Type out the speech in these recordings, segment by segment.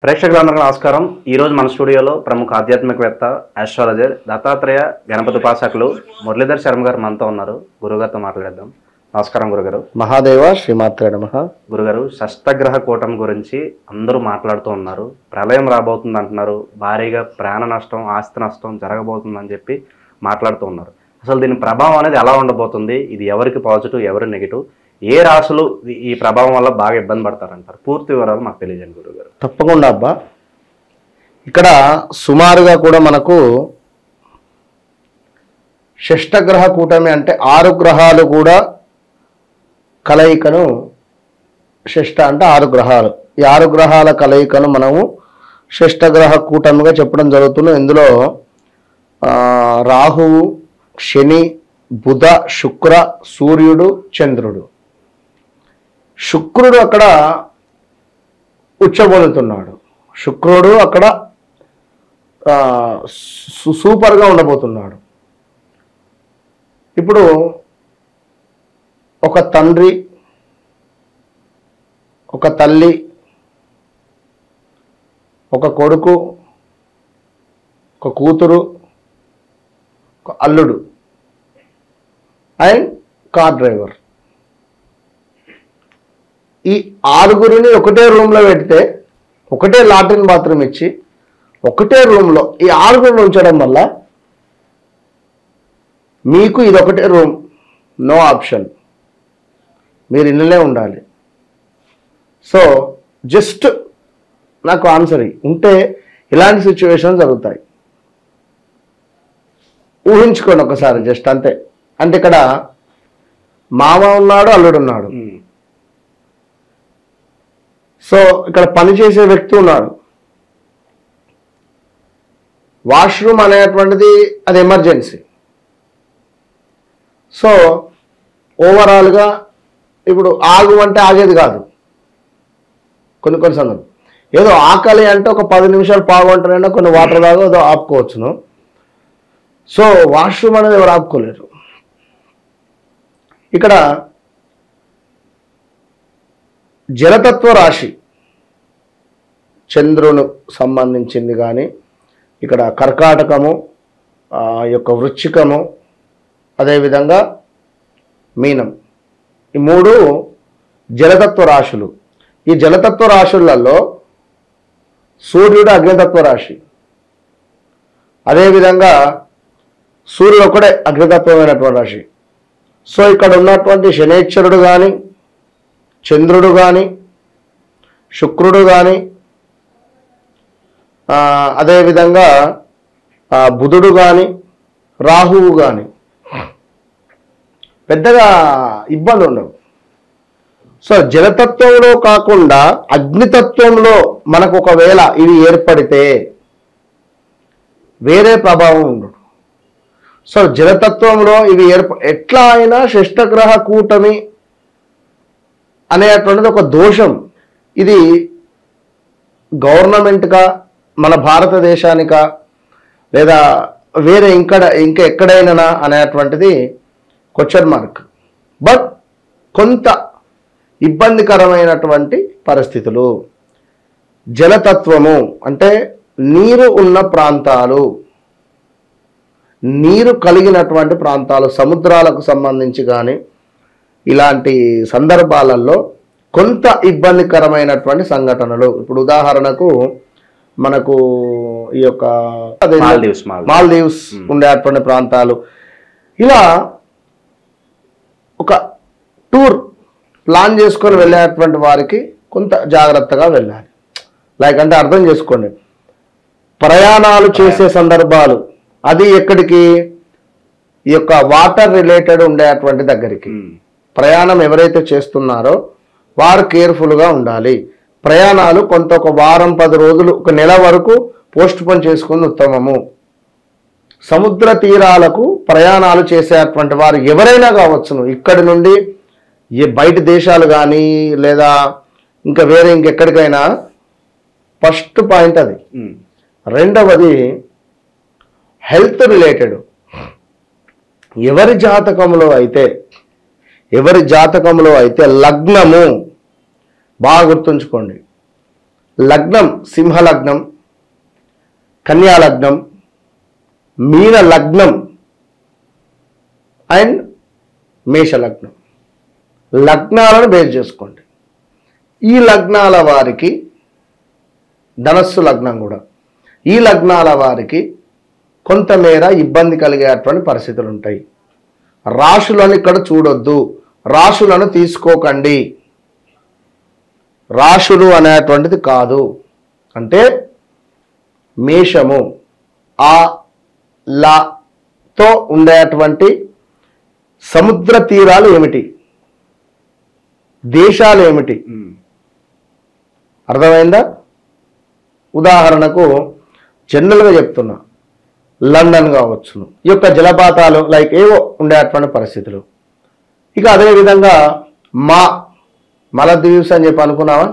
ప్రేక్షకులందరికీ నమస్కారం. ఈరోజు మన స్టూడియోలో ప్రముఖ ఆధ్యాత్మికవేత్త ఆస్ట్రాలజర్ దత్తాత్రేయ గణపతి ఉపాసకులు మురళీధర్ శర్మ గారు మనతో ఉన్నారు. గురుగారితో మాట్లాడేద్దాం. నమస్కారం గురుగారు. మహాదేవ శ్రీమాత్రే నమః. గురుగారు, షష్టగ్రహ కూటమి గురించి అందరూ మాట్లాడుతూ ఉన్నారు. ప్రళయం రాబోతుంది అంటున్నారు. భారీగా ప్రాణ నష్టం, ఆస్తి నష్టం జరగబోతుందని చెప్పి మాట్లాడుతూ ఉన్నారు. అసలు దీని ప్రభావం అనేది ఎలా ఉండబోతుంది? ఇది ఎవరికి పాజిటివ్, ఎవరు నెగిటివ్? ఏ రాశులు ఈ ప్రభావం వల్ల బాగా ఇబ్బంది పడతారంటారు? పూర్తి వివరాలు మాకు తెలియజేయండి గురుగారు. తప్పకుండా అబ్బా. ఇక్కడ సుమారుగా కూడా మనకు షష్టగ్రహ కూటమి అంటే 6 గ్రహాలు కూడా కలయికను, షష్ట అంటే 6 గ్రహాలు, ఈ 6 గ్రహాల కలయికను మనము షష్టగ్రహ కూటమిగా చెప్పడం జరుగుతుంది. ఇందులో రాహువు, శని, బుధ, శుక్ర, సూర్యుడు, చంద్రుడు. శుక్రుడు అక్కడ ఉచ్చబోలుతున్నాడు. శుక్రుడు అక్కడ సూపర్గా ఉండబోతున్నాడు. ఇప్పుడు ఒక తండ్రి, ఒక తల్లి, ఒక కొడుకు, ఒక కూతురు, ఒక అల్లుడు అండ్ కార్ డ్రైవర్, ఈ 6గురిని ఒకటే రూమ్లో పెడితే, ఒకటే లాట్రిన్ బాత్రూమ్ ఇచ్చి ఒకటే రూమ్లో ఈ 6గురిని ఉంచడం వల్ల మీకు ఇది ఒకటే రూమ్, నో ఆప్షన్, మీరు ఇళ్ళనే ఉండాలి. సో జస్ట్ నాకు ఆన్సర్ ఉంటే ఇలాంటి సిచ్యువేషన్ జరుగుతాయి. ఊహించుకోండి ఒకసారి, జస్ట్ అంతే. అంటే ఇక్కడ మామ ఉన్నాడు, అల్లుడు ఉన్నాడు. సో ఇక్కడ పనిచేసే వ్యక్తి ఉన్నాడు. వాష్రూమ్ అనేటువంటిది అది ఎమర్జెన్సీ. సో ఓవరాల్గా ఇప్పుడు ఆగు అంటే ఆగేది కాదు. కొన్ని సందర్భం ఏదో ఆకలి అంటే ఒక 10 నిమిషాలు పావుగంటనైనా కొన్ని వాటర్ తాగో ఏదో ఆపుకోవచ్చును. సో వాష్రూమ్ అనేది ఎవరు ఆపుకోలేరు. ఇక్కడ జలతత్వ రాశి చంద్రును సంబంధించింది, కానీ ఇక్కడ కర్కాటకము, యొక్క వృశ్చికము, అదేవిధంగా మీనం, ఈ 3 జలతత్వ రాశులు. ఈ జలతత్వ రాశులలో సూర్యుడు అగ్నితత్వ రాశి, అదేవిధంగా సూర్యుడు ఒకడే అగ్నితత్వమైనటువంటి రాశి. సో ఇక్కడ ఉన్నటువంటి శనేశ్వరుడు కానీ, చంద్రుడు కానీ, శుక్రుడు కానీ, అదేవిధంగా బుధుడు కానీ, రాహువు కానీ పెద్దగా ఇబ్బంది ఉండవు. సో జలతత్వంలో కాకుండా అగ్నితత్వంలో మనకు ఒకవేళ ఇవి ఏర్పడితే వేరే ప్రభావం ఉండదు. సో జలతత్వంలో ఇవి ఎట్లా అయినా షష్టగ్రహ కూటమి అనేటువంటిది ఒక దోషం. ఇది గవర్నమెంట్గా, మన భారతదేశానికా, లేదా వేరే ఇంకా ఎక్కడైనా అనేటువంటిది క్వశ్చన్ మార్క్. బట్ కొంత ఇబ్బందికరమైనటువంటి పరిస్థితులు. జలతత్వము అంటే నీరు ఉన్న ప్రాంతాలు, నీరు కలిగినటువంటి ప్రాంతాలు, సముద్రాలకు సంబంధించి కానీ ఇలాంటి సందర్భాలలో కొంత ఇబ్బందికరమైనటువంటి సంఘటనలు. ఇప్పుడు ఉదాహరణకు మనకు ఈ యొక్క మాల్దీవ్స్ ఉండేటువంటి ప్రాంతాలు, ఇలా ఒక టూర్ ప్లాన్ చేసుకొని వెళ్ళేటువంటి వారికి కొంత జాగ్రత్తగా వెళ్ళాలి. లైక్ అంటే అర్థం చేసుకోండి, ప్రయాణాలు చేసే సందర్భాలు, అది ఎక్కడికి, ఈ యొక్క వాటర్ రిలేటెడ్ ఉండేటువంటి దగ్గరికి ప్రయాణం ఎవరైతే చేస్తున్నారో వారు కేర్ఫుల్గా ఉండాలి. ప్రయాణాలు కొంత ఒక వారం 10 రోజులు, ఒక నెల వరకు పోస్ట్ పోన్ చేసుకుని ఉత్తమము. సముద్ర తీరాలకు ప్రయాణాలు చేసేటువంటి వారు ఎవరైనా కావచ్చును, ఇక్కడి నుండి బయట దేశాలు కానీ లేదా ఇంకా వేరే ఇంకెక్కడికైనా. ఫస్ట్ పాయింట్ అది. రెండవది హెల్త్ రిలేటెడ్. ఎవరి జాతకంలో అయితే లగ్నము, బాగా గుర్తుంచుకోండి, లగ్నం సింహ లగ్నం, కన్యా లగ్నం, మీన లగ్నం అండ్ మేష లగ్నం. లగ్నాలను బేస్ చేసుకోండి. ఈ లగ్నాల వారికి, ధనస్సు లగ్నం కూడా, ఈ లగ్నాల వారికి కొంతమేర ఇబ్బంది కలిగేటువంటి పరిస్థితులు ఉంటాయి. రాశులను ఇక్కడ చూడొద్దు, రాశులను తీసుకోకండి. రాశులు అనేటువంటిది కాదు. అంటే మేషము ఆ లాతో ఉండేటువంటి సముద్ర తీరాలు ఏమిటి, దేశాలు ఏమిటి, అర్థమైందా? ఉదాహరణకు జనరల్గా చెప్తున్నా, లండన్ కావచ్చును, ఈ యొక్క జలపాతాలు లైక్ ఏవో ఉండేటువంటి పరిస్థితులు. ఇక అదేవిధంగా మలద్వీప్స్ అని చెప్పి అనుకున్నావా,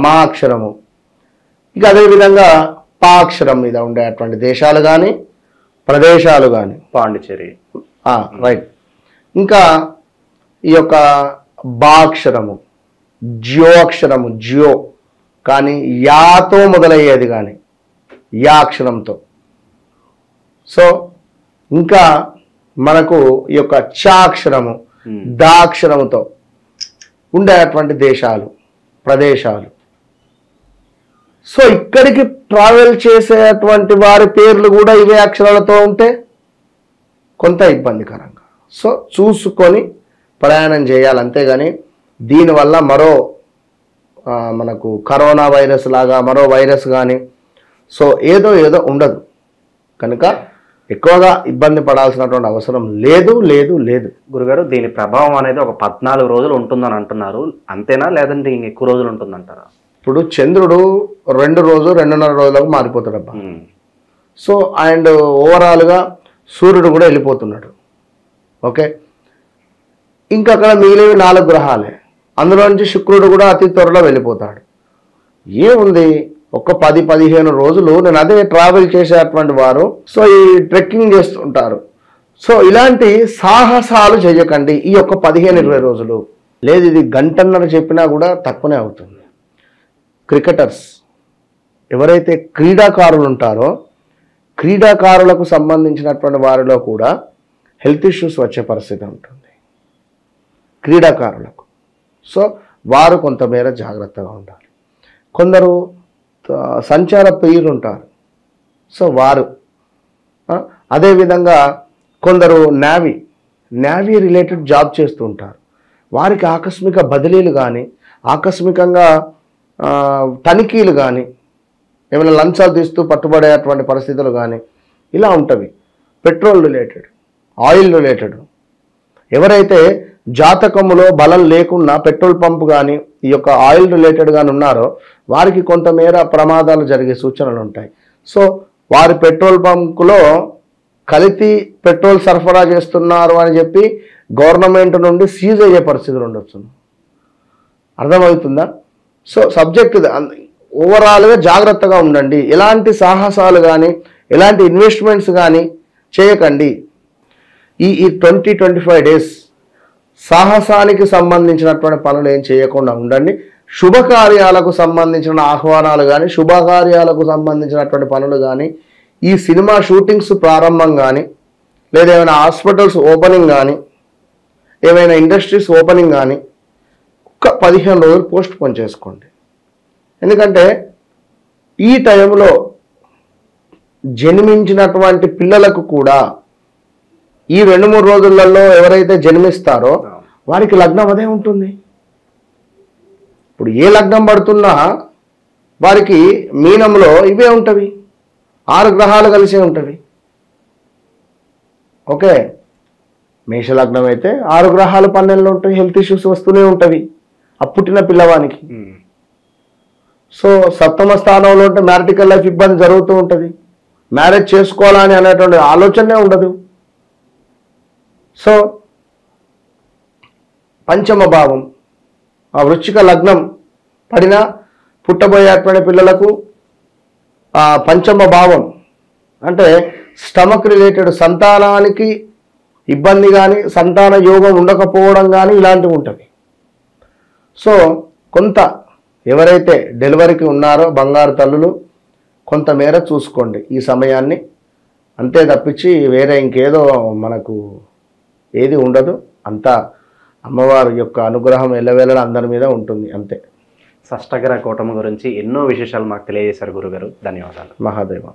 మా అక్షరము. ఇక అదేవిధంగా పా అక్షరం మీద ఉండేటువంటి దేశాలు కానీ ప్రదేశాలు కానీ, పాండిచేరి, రైట్. ఇంకా ఈ యొక్క బా అక్షరము, జ్యో అక్షరము, జ్యో కానీ యాతో మొదలయ్యేది కానీ, యా అక్షరంతో. సో ఇంకా మనకు ఈ యొక్క చ అక్షరము, దా అక్షరముతో ఉండేటువంటి దేశాలు, ప్రదేశాలు. సో ఇక్కడికి ట్రావెల్ చేసేటువంటి వారి పేర్లు కూడా ఇవే అక్షరాలతో ఉంటే కొంత ఇబ్బందికరంగా. సో చూసుకొని ప్రయాణం చేయాలి. అంతేగాని దీనివల్ల మరో మనకు కరోనా వైరస్ లాగా మరో వైరస్ కానీ సో ఏదో ఉండదు. కనుక ఎక్కువగా ఇబ్బంది పడాల్సినటువంటి అవసరం లేదు లేదు లేదు. గురుగారు, దీని ప్రభావం అనేది ఒక 14 రోజులు ఉంటుందని అంటున్నారు, అంతేనా లేదంటే ఇంకెక్కువ రోజులు ఉంటుందంటారా? ఇప్పుడు చంద్రుడు 2 రోజులు 2.5 రోజులకు మారిపోతాడబ్బా. సో అండ్ ఓవరాల్గా సూర్యుడు కూడా వెళ్ళిపోతున్నాడు. ఓకే, ఇంకా అక్కడ మిగిలినవి 4 గ్రహాలే, అందులో నుంచి శుక్రుడు కూడా అతి త్వరలో వెళ్ళిపోతాడు. ఏముంది, ఒక 10-15 రోజులు నేను అదే ట్రావెల్ చేసేటువంటి వారు సో ఈ ట్రెక్కింగ్ చేస్తుంటారు. సో ఇలాంటి సాహసాలు చేయకండి ఈ యొక్క 15-20 రోజులు. లేదు ఇది గంటన్నర చెప్పినా కూడా తక్కువనే అవుతుంది. క్రికెటర్స్ ఎవరైతే క్రీడాకారులు ఉంటారో క్రీడాకారులకు సంబంధించినటువంటి వారిలో కూడా హెల్త్ ఇష్యూస్ వచ్చే పరిస్థితి ఉంటుంది క్రీడాకారులకు. సో వారు కొంతమేర జాగ్రత్తగా ఉండాలి. కొందరు సంచార ప్రియులు ఉంటారు, సో వారు. అదేవిధంగా కొందరు నేవీ రిలేటెడ్ జాబ్ చేస్తూ ఉంటారు, వారికి ఆకస్మిక బదిలీలు కానీ ఆకస్మికంగా తనిఖీలు కానీ ఏమైనా లంచాలు తీస్తూ పట్టుబడేటువంటి పరిస్థితులు కానీ ఇలా ఉంటవి. పెట్రోల్ రిలేటెడ్, ఆయిల్ రిలేటెడ్, ఎవరైతే జాతకములో బలం లేకున్నా పెట్రోల్ పంప్ కానీ ఈ యొక్క ఆయిల్ రిలేటెడ్ కానీ ఉన్నారో వారికి కొంతమేర ప్రమాదాలు జరిగే సూచనలు ఉంటాయి. సో వారి పెట్రోల్ పంపులో కల్తీ పెట్రోల్ సరఫరా చేస్తున్నారు అని చెప్పి గవర్నమెంట్ నుండి సీజ్ అయ్యే పరిస్థితులు ఉండొచ్చు. అర్థమవుతుందా? సో సబ్జెక్ట్ ఓవరాల్గా జాగ్రత్తగా ఉండండి. ఎలాంటి సాహసాలు కానీ ఎలాంటి ఇన్వెస్ట్మెంట్స్ కానీ చేయకండి. ఈ 20-25 డేస్ సాహసానికి సంబంధించినటువంటి పనులు ఏం చేయకుండా ఉండండి. శుభకార్యాలకు సంబంధించిన ఆహ్వానాలు కానీ శుభకార్యాలకు సంబంధించినటువంటి పనులు కానీ ఈ సినిమా షూటింగ్స్ ప్రారంభం కానీ లేదా ఏమైనా హాస్పిటల్స్ ఓపెనింగ్ కానీ ఏమైనా ఇండస్ట్రీస్ ఓపెనింగ్ కానీ ఒక 15 రోజులు పోస్ట్ పోన్ చేసుకోండి. ఎందుకంటే ఈ టైంలో జన్మించినటువంటి పిల్లలకు కూడా ఈ 2-3 రోజులలో ఎవరైతే జన్మిస్తారో వారికి లగ్నం అదే ఉంటుంది. ఇప్పుడు ఏ లగ్నం పడుతున్నా వారికి మీనంలో ఇవే ఉంటవి, 6 గ్రహాలు కలిసే ఉంటవి. ఓకే, మేష లగ్నం అయితే 6 గ్రహాలు 12లో ఉంటాయి, హెల్త్ ఇష్యూస్ వస్తూనే ఉంటవి ఆ పుట్టిన పిల్లవానికి. సో సప్తమ స్థానంలో ఉంటే మ్యారిటికల్ లైఫ్ ఇబ్బంది జరుగుతూ ఉంటుంది, మ్యారేజ్ చేసుకోవాలని అనేటువంటి ఆలోచనే ఉండదు. సో పంచమ భావం ఆ వృశ్చిక లగ్నం పడిన పుట్టబోయేటువంటి పిల్లలకు ఆ పంచమ భావం అంటే స్టమక్ రిలేటెడ్ సంతానానికి ఇబ్బంది కానీ సంతాన యోగం ఉండకపోవడం కానీ ఇలాంటివి ఉంటుంది. సో కొంత ఎవరైతే డెలివరీకి ఉన్నారో బంగారు తల్లులు కొంతమేర చూసుకోండి ఈ సమయాన్ని, అంతే తప్పించి వేరే ఇంకేదో మనకు ఏది ఉండదు. అంతా అమ్మవారి యొక్క అనుగ్రహం ఎల్లవేళలా అందరి మీద ఉంటుంది అంతే. షష్టగ్రహ కూటమి గురించి ఎన్నో విశేషాలు మాకు తెలియజేశారు గురుగారు. ధన్యవాదాలు. మహాదేవ.